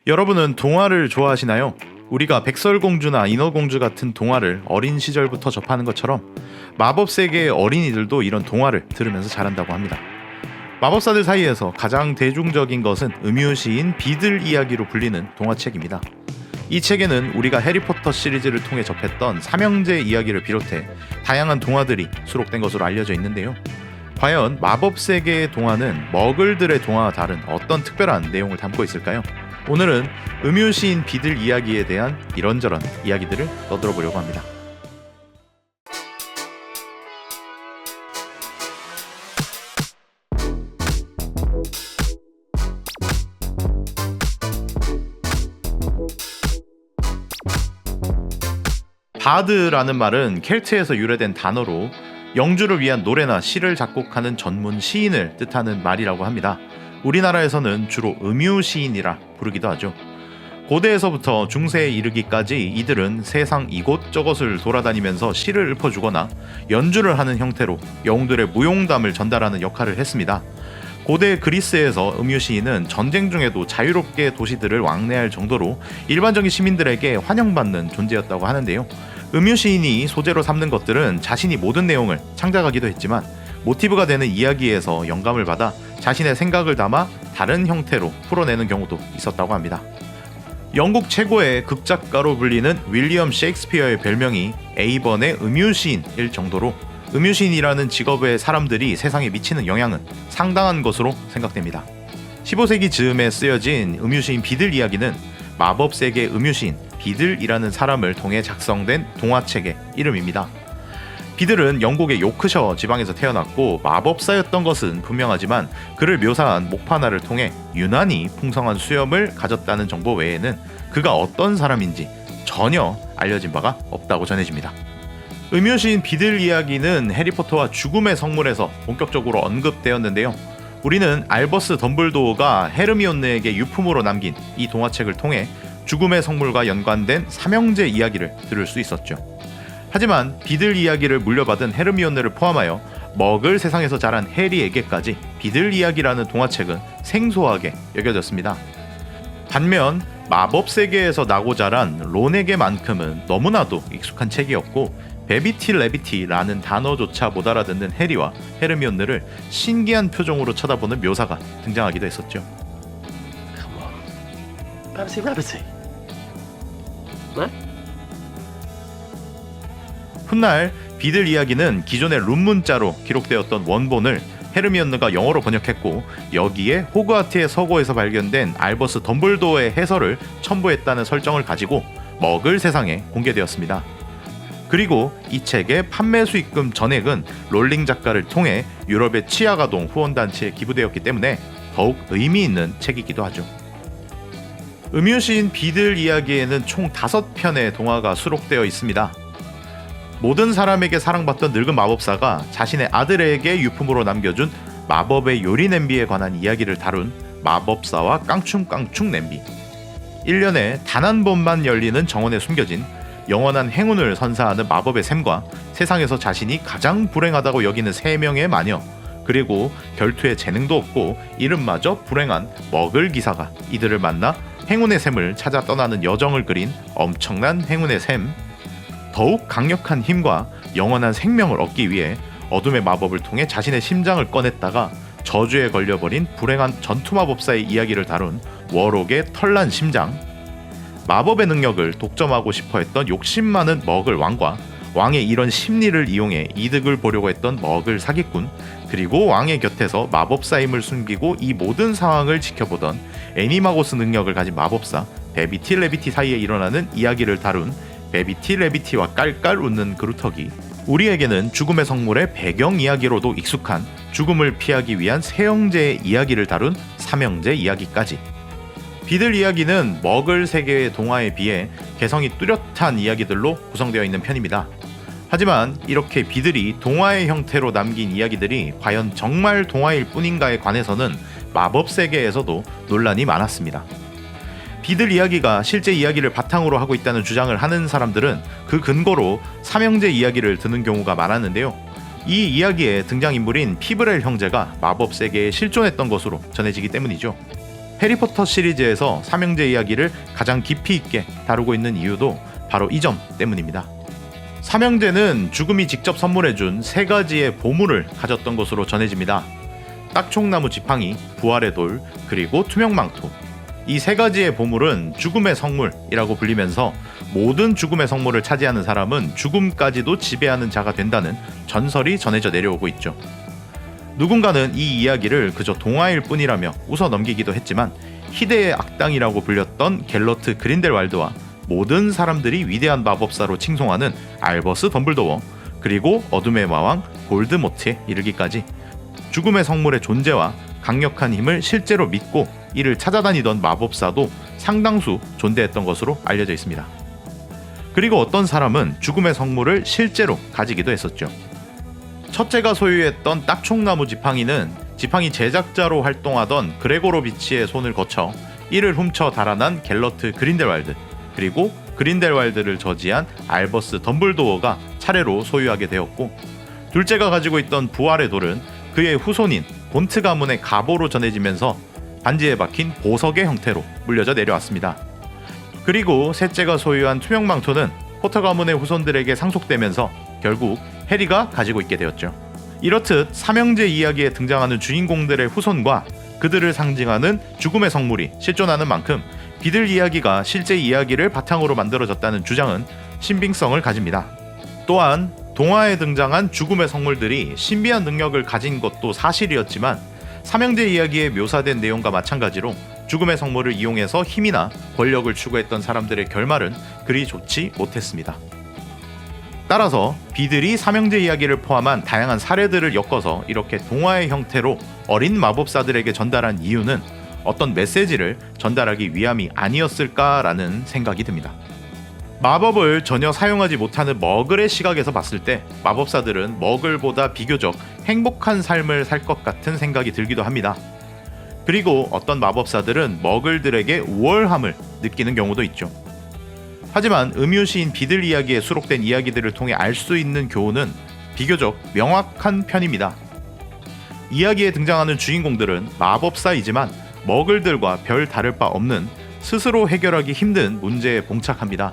여러분은 동화를 좋아하시나요? 우리가 백설공주나 인어공주 같은 동화를 어린 시절부터 접하는 것처럼 마법 세계의 어린이들도 이런 동화를 들으면서 자란다고 합니다. 마법사들 사이에서 가장 대중적인 것은 음유시인 비들 이야기로 불리는 동화책입니다. 이 책에는 우리가 해리포터 시리즈를 통해 접했던 삼형제 이야기를 비롯해 다양한 동화들이 수록된 것으로 알려져 있는데요. 과연 마법 세계의 동화는 머글들의 동화와 다른 어떤 특별한 내용을 담고 있을까요? 오늘은 음유시인 비들 이야기에 대한 이런저런 이야기들을 떠들어 보려고 합니다. 바드라는 말은 켈트에서 유래된 단어로 영주를 위한 노래나 시를 작곡하는 전문 시인을 뜻하는 말이라고 합니다. 우리나라에서는 주로 음유시인이라 부르기도 하죠. 고대에서부터 중세에 이르기까지 이들은 세상 이곳저곳을 돌아다니면서 시를 읊어주거나 연주를 하는 형태로 영웅들의 무용담을 전달하는 역할을 했습니다. 고대 그리스에서 음유시인은 전쟁 중에도 자유롭게 도시들을 왕래할 정도로 일반적인 시민들에게 환영받는 존재였다고 하는데요. 음유시인이 소재로 삼는 것들은 자신이 모든 내용을 창작하기도 했지만 모티브가 되는 이야기에서 영감을 받아 자신의 생각을 담아 다른 형태로 풀어내는 경우도 있었다고 합니다. 영국 최고의 극작가로 불리는 윌리엄 셰익스피어의 별명이 A번의 음유시인일 정도로 음유시인이라는 직업의 사람들이 세상에 미치는 영향은 상당한 것으로 생각됩니다. 15세기 즈음에 쓰여진 음유시인 비들 이야기는 마법세계 음유시인 비들이라는 사람을 통해 작성된 동화책의 이름입니다. 비들은 영국의 요크셔 지방에서 태어났고 마법사였던 것은 분명하지만 그를 묘사한 목판화를 통해 유난히 풍성한 수염을 가졌다는 정보 외에는 그가 어떤 사람인지 전혀 알려진 바가 없다고 전해집니다. 음유시인 비들 이야기는 해리포터와 죽음의 성물에서 본격적으로 언급되었는데요. 우리는 알버스 덤블도어가 헤르미온느에게 유품으로 남긴 이 동화책을 통해 죽음의 성물과 연관된 삼형제 이야기를 들을 수 있었죠. 하지만 비들 이야기를 물려받은 헤르미온느를 포함하여 머글 세상에서 자란 해리에게까지 비들 이야기라는 동화책은 생소하게 여겨졌습니다. 반면 마법 세계에서 나고 자란 론에게만큼은 너무나도 익숙한 책이었고 베비티 레비티라는 단어조차 못 알아듣는 해리와 헤르미온느를 신기한 표정으로 쳐다보는 묘사가 등장하기도 했었죠. 훗날 비들 이야기는 기존의 룬문자로 기록되었던 원본을 헤르미온느가 영어로 번역했고 여기에 호그와트의 서고에서 발견된 알버스 덤블도어의 해설을 첨부했다는 설정을 가지고 머글 세상에 공개되었습니다. 그리고 이 책의 판매 수익금 전액은 롤링 작가를 통해 유럽의 치아가동 후원단체에 기부되었기 때문에 더욱 의미 있는 책이기도 하죠. 음유시인 비들 이야기에는 총 5편의 동화가 수록되어 있습니다. 모든 사람에게 사랑받던 늙은 마법사가 자신의 아들에게 유품으로 남겨준 마법의 요리 냄비에 관한 이야기를 다룬 마법사와 깡충깡충 냄비, 1년에 단 한 번만 열리는 정원에 숨겨진 영원한 행운을 선사하는 마법의 샘과 세상에서 자신이 가장 불행하다고 여기는 3명의 마녀, 그리고 결투에 재능도 없고 이름마저 불행한 머글 기사가 이들을 만나 행운의 샘을 찾아 떠나는 여정을 그린 엄청난 행운의 샘, 더욱 강력한 힘과 영원한 생명을 얻기 위해 어둠의 마법을 통해 자신의 심장을 꺼냈다가 저주에 걸려버린 불행한 전투마법사의 이야기를 다룬 워록의 털난 심장, 마법의 능력을 독점하고 싶어 했던 욕심 많은 머글 왕과 왕의 이런 심리를 이용해 이득을 보려고 했던 머글 사기꾼, 그리고 왕의 곁에서 마법사임을 숨기고 이 모든 상황을 지켜보던 애니마고스 능력을 가진 마법사 베비티 레비티 사이에 일어나는 이야기를 다룬 베비티 레비티와 깔깔 웃는 그루터기, 우리에게는 죽음의 성물의 배경 이야기로도 익숙한 죽음을 피하기 위한 세 형제의 이야기를 다룬 삼형제 이야기까지. 비들 이야기는 머글 세계의 동화에 비해 개성이 뚜렷한 이야기들로 구성되어 있는 편입니다. 하지만 이렇게 비들이 동화의 형태로 남긴 이야기들이 과연 정말 동화일 뿐인가에 관해서는 마법 세계에서도 논란이 많았습니다. 비들 이야기가 실제 이야기를 바탕으로 하고 있다는 주장을 하는 사람들은 그 근거로 삼형제 이야기를 드는 경우가 많았는데요. 이 이야기의 등장인물인 피브렐 형제가 마법 세계에 실존했던 것으로 전해지기 때문이죠. 해리포터 시리즈에서 삼형제 이야기를 가장 깊이 있게 다루고 있는 이유도 바로 이 점 때문입니다. 삼형제는 죽음이 직접 선물해준 3가지의 보물을 가졌던 것으로 전해집니다. 딱총나무 지팡이, 부활의 돌, 그리고 투명망토. 이 3가지의 보물은 죽음의 성물이라고 불리면서 모든 죽음의 성물을 차지하는 사람은 죽음까지도 지배하는 자가 된다는 전설이 전해져 내려오고 있죠. 누군가는 이 이야기를 그저 동화일 뿐이라며 웃어 넘기기도 했지만 희대의 악당이라고 불렸던 갤러트 그린델왈드와 모든 사람들이 위대한 마법사로 칭송하는 알버스 덤블도어, 그리고 어둠의 마왕 볼드모트에 이르기까지 죽음의 성물의 존재와 강력한 힘을 실제로 믿고 이를 찾아다니던 마법사도 상당수 존재했던 것으로 알려져 있습니다. 그리고 어떤 사람은 죽음의 성물을 실제로 가지기도 했었죠. 첫째가 소유했던 딱총나무 지팡이는 지팡이 제작자로 활동하던 그레고로비치의 손을 거쳐 이를 훔쳐 달아난 갤러트 그린델왈드, 그리고 그린델왈드를 저지한 알버스 덤블도어가 차례로 소유하게 되었고, 둘째가 가지고 있던 부활의 돌은 그의 후손인 본트 가문의 가보로 전해지면서 반지에 박힌 보석의 형태로 물려져 내려왔습니다. 그리고 셋째가 소유한 투명망토는 포터 가문의 후손들에게 상속되면서 결국 해리가 가지고 있게 되었죠. 이렇듯 삼형제 이야기에 등장하는 주인공들의 후손과 그들을 상징하는 죽음의 성물이 실존하는 만큼 비들 이야기가 실제 이야기를 바탕으로 만들어졌다는 주장은 신빙성을 가집니다. 또한 동화에 등장한 죽음의 성물들이 신비한 능력을 가진 것도 사실이었지만 삼형제 이야기에 묘사된 내용과 마찬가지로 죽음의 성물을 이용해서 힘이나 권력을 추구했던 사람들의 결말은 그리 좋지 못했습니다. 따라서 비들이 삼형제 이야기를 포함한 다양한 사례들을 엮어서 이렇게 동화의 형태로 어린 마법사들에게 전달한 이유는 어떤 메시지를 전달하기 위함이 아니었을까라는 생각이 듭니다. 마법을 전혀 사용하지 못하는 머글의 시각에서 봤을 때 마법사들은 머글보다 비교적 행복한 삶을 살 것 같은 생각이 들기도 합니다. 그리고 어떤 마법사들은 머글들에게 우월함을 느끼는 경우도 있죠. 하지만 음유시인 비들 이야기에 수록된 이야기들을 통해 알 수 있는 교훈은 비교적 명확한 편입니다. 이야기에 등장하는 주인공들은 마법사이지만 머글들과 별 다를 바 없는 스스로 해결하기 힘든 문제에 봉착합니다.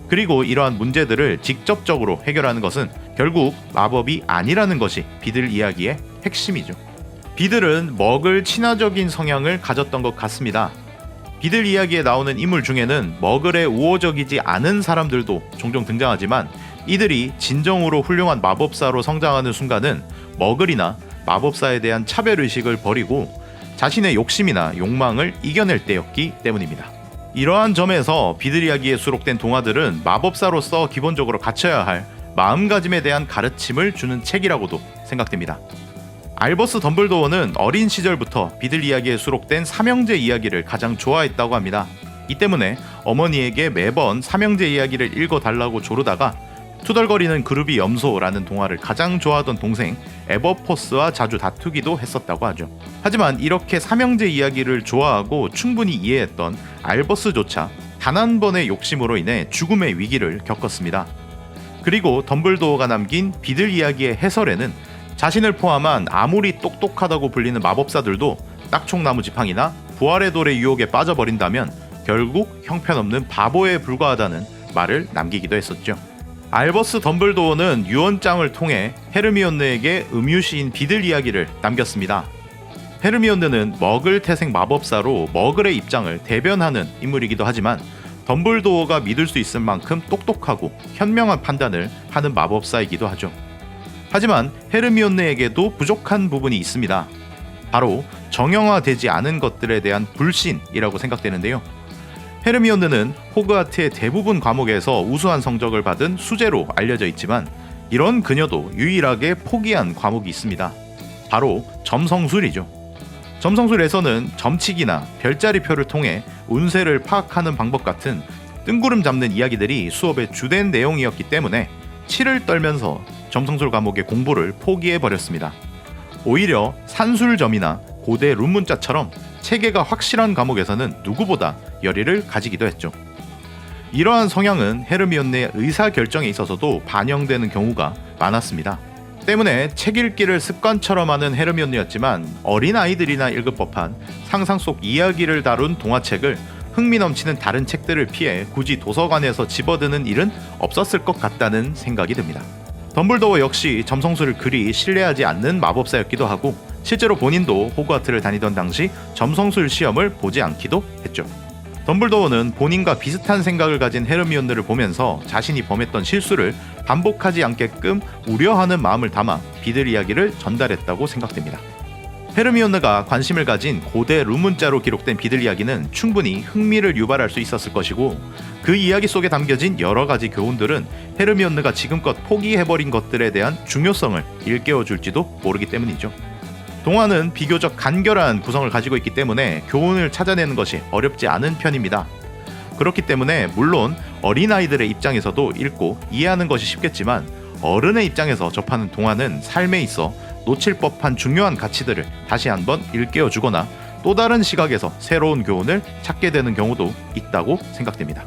그리고 이러한 문제들을 직접적으로 해결하는 것은 결국 마법이 아니라는 것이 비들 이야기의 핵심이죠. 비들은 머글 친화적인 성향을 가졌던 것 같습니다. 비들 이야기에 나오는 인물 중에는 머글에 우호적이지 않은 사람들도 종종 등장하지만 이들이 진정으로 훌륭한 마법사로 성장하는 순간은 머글이나 마법사에 대한 차별의식을 버리고 자신의 욕심이나 욕망을 이겨낼 때였기 때문입니다. 이러한 점에서 비들 이야기에 수록된 동화들은 마법사로서 기본적으로 갖춰야 할 마음가짐에 대한 가르침을 주는 책이라고도 생각됩니다. 알버스 덤블도어는 어린 시절부터 비들 이야기에 수록된 삼형제 이야기를 가장 좋아했다고 합니다. 이 때문에 어머니에게 매번 삼형제 이야기를 읽어달라고 조르다가 투덜거리는 그루비 염소라는 동화를 가장 좋아하던 동생 에버포스와 자주 다투기도 했었다고 하죠. 하지만 이렇게 삼형제 이야기를 좋아하고 충분히 이해했던 알버스조차 단 한 번의 욕심으로 인해 죽음의 위기를 겪었습니다. 그리고 덤블도어가 남긴 비들 이야기의 해설에는 자신을 포함한 아무리 똑똑하다고 불리는 마법사들도 딱총나무 지팡이나 부활의 돌의 유혹에 빠져버린다면 결국 형편없는 바보에 불과하다는 말을 남기기도 했었죠. 알버스 덤블도어는 유언장을 통해 헤르미온느에게 음유시인 비들 이야기를 남겼습니다. 헤르미온느는 머글 태생 마법사로 머글의 입장을 대변하는 인물이기도 하지만 덤블도어가 믿을 수 있을 만큼 똑똑하고 현명한 판단을 하는 마법사이기도 하죠. 하지만 헤르미온느에게도 부족한 부분이 있습니다. 바로 정형화되지 않은 것들에 대한 불신이라고 생각되는데요. 헤르미온느는 호그와트의 대부분 과목에서 우수한 성적을 받은 수재로 알려져 있지만 이런 그녀도 유일하게 포기한 과목이 있습니다. 바로 점성술이죠. 점성술에서는 점치기나 별자리표를 통해 운세를 파악하는 방법 같은 뜬구름 잡는 이야기들이 수업의 주된 내용이었기 때문에 치를 떨면서 점성술 과목의 공부를 포기해버렸습니다. 오히려 산술점이나 고대 룬문자처럼 체계가 확실한 과목에서는 누구보다 열의를 가지기도 했죠. 이러한 성향은 헤르미온느의 의사결정에 있어서도 반영되는 경우가 많았습니다. 때문에 책 읽기를 습관처럼 하는 헤르미온느였지만 어린아이들이나 읽을 법한 상상 속 이야기를 다룬 동화책을 흥미 넘치는 다른 책들을 피해 굳이 도서관에서 집어드는 일은 없었을 것 같다는 생각이 듭니다. 덤블도어 역시 점성술을 그리 신뢰하지 않는 마법사였기도 하고 실제로 본인도 호그와트를 다니던 당시 점성술 시험을 보지 않기도 했죠. 덤블도어는 본인과 비슷한 생각을 가진 헤르미온느를 보면서 자신이 범했던 실수를 반복하지 않게끔 우려하는 마음을 담아 비들 이야기를 전달했다고 생각됩니다. 헤르미온느가 관심을 가진 고대 룸문자로 기록된 비들 이야기는 충분히 흥미를 유발할 수 있었을 것이고 그 이야기 속에 담겨진 여러 가지 교훈들은 헤르미온느가 지금껏 포기해버린 것들에 대한 중요성을 일깨워줄지도 모르기 때문이죠. 동화는 비교적 간결한 구성을 가지고 있기 때문에 교훈을 찾아내는 것이 어렵지 않은 편입니다. 그렇기 때문에 물론 어린아이들의 입장에서도 읽고 이해하는 것이 쉽겠지만 어른의 입장에서 접하는 동화는 삶에 있어 놓칠 법한 중요한 가치들을 다시 한번 일깨워주거나 또 다른 시각에서 새로운 교훈을 찾게 되는 경우도 있다고 생각됩니다.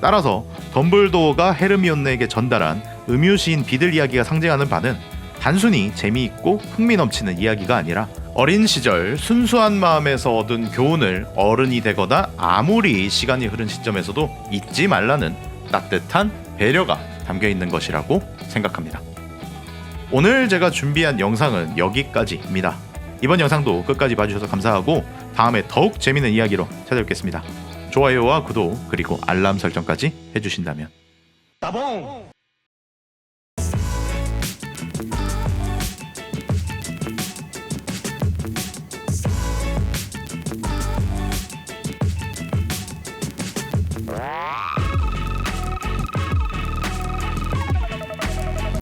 따라서 덤블도어가 헤르미온느에게 전달한 음유시인 비들 이야기가 상징하는 바는 단순히 재미있고 흥미 넘치는 이야기가 아니라 어린 시절 순수한 마음에서 얻은 교훈을 어른이 되거나 아무리 시간이 흐른 시점에서도 잊지 말라는 따뜻한 배려가 담겨있는 것이라고 생각합니다. 오늘 제가 준비한 영상은 여기까지입니다. 이번 영상도 끝까지 봐주셔서 감사하고 다음에 더욱 재미있는 이야기로 찾아뵙겠습니다. 좋아요와 구독 그리고 알람 설정까지 해주신다면 따봉!